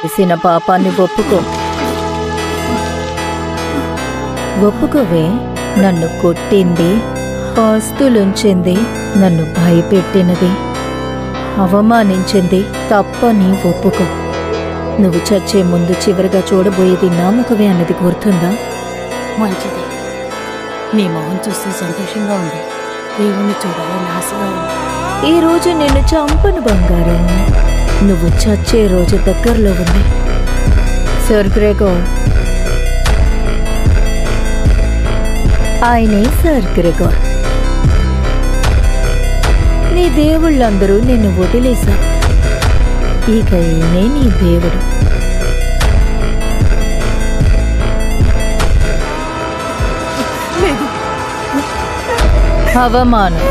చేసిన పాపాన్ని ఒప్పుకోవే. నన్ను కొట్టింది, ఆస్తులుంచింది, నన్ను భయపెట్టినది, అవమానించింది తప్పని ఒప్పుకో. నువ్వు చచ్చే ముందు చివరిగా చూడబోయేది నా ముఖమే అన్నది గుర్తుందా? మంచిది. నీ మొహం చూస్తే సంతోషంగా ఉంది. దేవుణ్ణి చూడాలని ఆశగా ఉంది. ఈ రోజు నిన్ను చంపను బంగారం. నువ్వు చచ్చే రోజు దగ్గరలో ఉంది. సర్ గ్రెగోర్, ఆయనే సర్ గ్రెగోర్. నీ దేవుళ్ళందరూ నిన్ను వదిలేశారు. ఇక ఈయనే నీ దేవుడు. అవమానం.